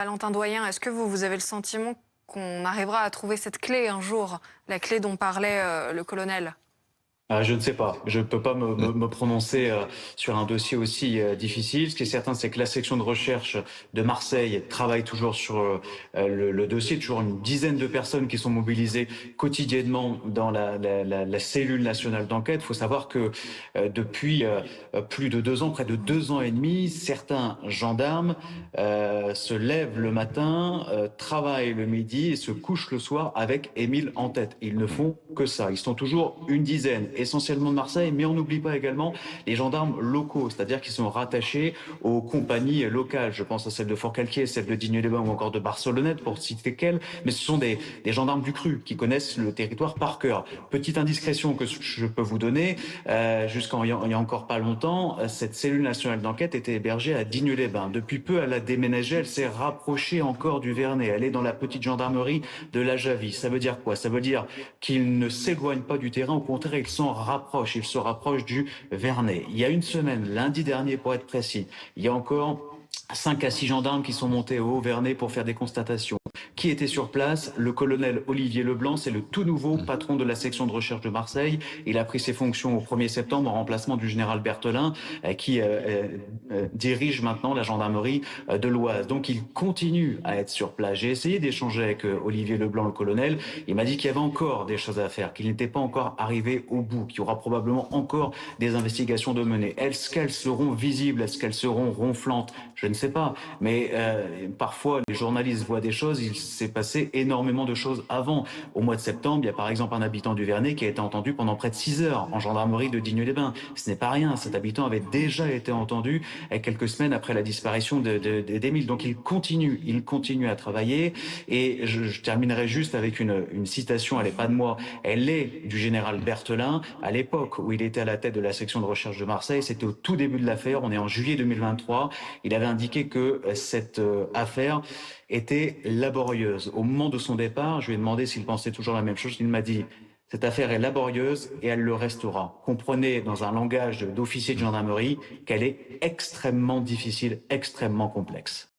Valentin Doyen, est-ce que vous avez le sentiment qu'on arrivera à trouver cette clé un jour, la clé dont parlait le colonel? Je ne sais pas. Je ne peux pas me prononcer sur un dossier aussi difficile. Ce qui est certain, c'est que la section de recherche de Marseille travaille toujours sur le dossier. Toujours une dizaine de personnes qui sont mobilisées quotidiennement dans la cellule nationale d'enquête. Il faut savoir que depuis plus de 2 ans, près de 2 ans et demi, certains gendarmes se lèvent le matin, travaillent le midi et se couchent le soir avec Émile en tête. Ils ne font que ça. Ils sont toujours une dizaine, essentiellement de Marseille, mais on n'oublie pas également les gendarmes locaux, c'est-à-dire qui sont rattachés aux compagnies locales. Je pense à celle de Forcalquier, celle de Digne-les-Bains ou encore de Barcelonnette, pour citer qu'elles, mais ce sont des gendarmes du cru qui connaissent le territoire par cœur. Petite indiscrétion que je peux vous donner, jusqu'en il y a encore pas longtemps, cette cellule nationale d'enquête était hébergée à Digne-les-Bains. Depuis peu, elle a déménagé, elle s'est rapprochée encore du Vernet. Elle est dans la petite gendarmerie de la Javie. Ça veut dire quoi? Ça veut dire qu'ils ne s'éloignent pas du terrain, au contraire, ils s'en rapprochent. Ils se rapprochent du Vernet. Il y a une semaine, lundi dernier pour être précis, il y a encore 5 à 6 gendarmes qui sont montés au Haut-Vernay pour faire des constatations. Qui était sur place? Le colonel Olivier Leblanc, c'est le tout nouveau patron de la section de recherche de Marseille. Il a pris ses fonctions au 1er septembre en remplacement du général Berthelin, qui dirige maintenant la gendarmerie de l'Oise. Donc il continue à être sur place. J'ai essayé d'échanger avec Olivier Leblanc, le colonel. Il m'a dit qu'il y avait encore des choses à faire, qu'il n'était pas encore arrivé au bout, qu'il y aura probablement encore des investigations de mener. Est-ce qu'elles seront visibles? Est-ce qu'elles seront ronflantes? Je ne sais pas. Mais parfois, les journalistes voient des choses. Il s'est passé énormément de choses avant. Au mois de septembre, il y a par exemple un habitant du Vernet qui a été entendu pendant près de 6 heures en gendarmerie de Digne-les-Bains. Ce n'est pas rien. Cet habitant avait déjà été entendu quelques semaines après la disparition d'Émile. Donc il continue à travailler. Et je terminerai juste avec une citation. Elle n'est pas de moi. Elle est du général Berthelin. À l'époque où il était à la tête de la section de recherche de Marseille, c'était au tout début de l'affaire. On est en juillet 2023. Il avait indiqué que cette affaire était laborieuse. Au moment de son départ, je lui ai demandé s'il pensait toujours la même chose. Il m'a dit: cette affaire est laborieuse et elle le restera. Comprenez, dans un langage d'officier de gendarmerie, qu'elle est extrêmement difficile, extrêmement complexe.